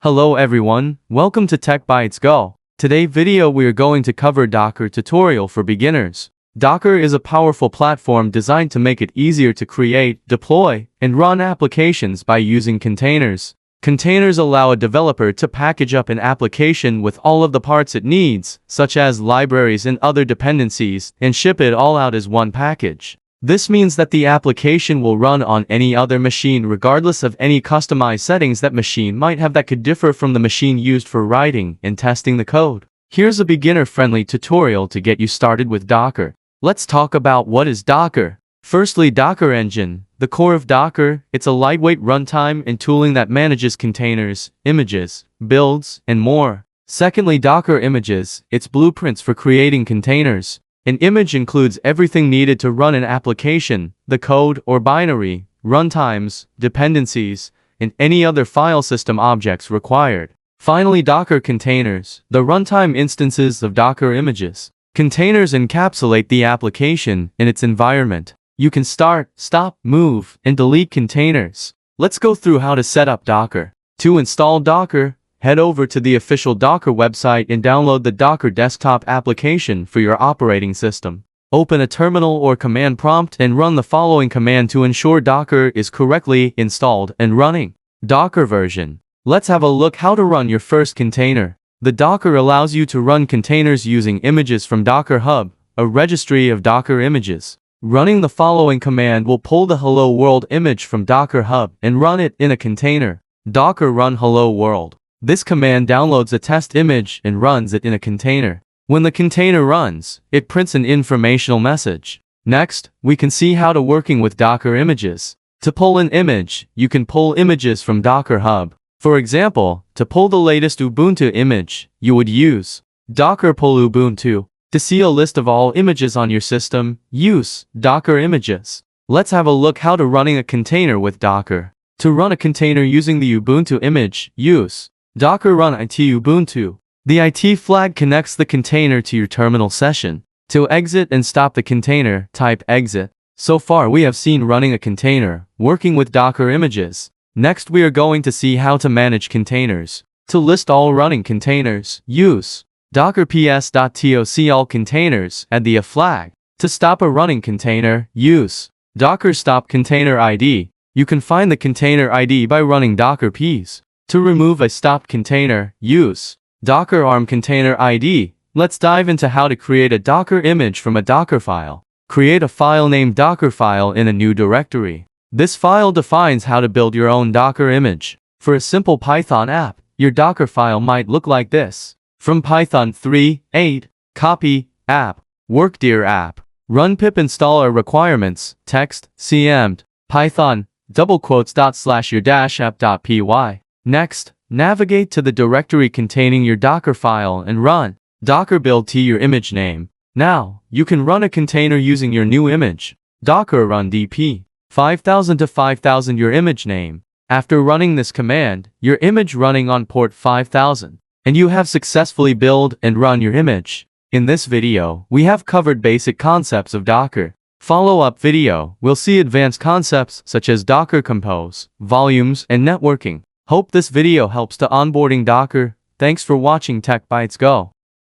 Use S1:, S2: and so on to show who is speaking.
S1: Hello everyone, welcome to Tech Bytes Go. Today video we are going to cover Docker tutorial for beginners. Docker is a powerful platform designed to make it easier to create, deploy, and run applications by using containers. Containers allow a developer to package up an application with all of the parts it needs, such as libraries and other dependencies, and ship it all out as one package. This means that the application will run on any other machine regardless of any customized settings that machine might have that could differ from the machine used for writing and testing the code. Here's a beginner-friendly tutorial to get you started with Docker. Let's talk about what is Docker. Firstly, Docker Engine. The core of Docker, it's a lightweight runtime and tooling that manages containers, images, builds, and more. Secondly, Docker Images. It's blueprints for creating containers. An image includes everything needed to run an application, the code or binary, runtimes, dependencies, and any other file system objects required. Finally, Docker Containers, the runtime instances of Docker images. Containers encapsulate the application in its environment. You can start, stop, move, and delete containers. Let's go through how to set up Docker. To install Docker, head over to the official Docker website and download the Docker desktop application for your operating system. Open a terminal or command prompt and run the following command to ensure Docker is correctly installed and running. Docker version. Let's have a look how to run your first container. The Docker allows you to run containers using images from Docker Hub, a registry of Docker images. Running the following command will pull the Hello World image from Docker Hub and run it in a container. Docker run Hello World. This command downloads a test image and runs it in a container. When the container runs, it prints an informational message. Next, we can see how to working with Docker images. To pull an image, you can pull images from Docker Hub. For example, to pull the latest Ubuntu image, you would use Docker pull Ubuntu. To see a list of all images on your system, use Docker Images. Let's have a look how to running a container with Docker. To run a container using the Ubuntu image, use Docker run it Ubuntu. The IT flag connects the container to your terminal session. To exit and stop the container, type exit. So far we have seen running a container, working with Docker images. Next we are going to see how to manage containers. To list all running containers, use Docker ps.toc all containers, add the flag. To stop a running container, use Docker stop container ID. You can find the container ID by running Docker ps. To remove a stopped container, use Docker arm container ID. Let's dive into how to create a Docker image from a Docker file. Create a file named Docker file in a new directory. This file defines how to build your own Docker image. For a simple Python app, your Docker file might look like this. From Python 3.8, copy, app, workdir app, run pip installer requirements, text, cmd, python, double quotes / your -app.py. Next, navigate to the directory containing your Docker file and run Docker build to your image name. Now, you can run a container using your new image. Docker run dp 5000 to 5000 your image name. After running this command, your image running on port 5000, and you have successfully build and run your image. In this video, we have covered basic concepts of Docker. Follow-up video, we'll see advanced concepts such as Docker Compose, volumes, and networking. Hope this video helps to onboarding Docker. Thanks for watching Tech Bytes Go.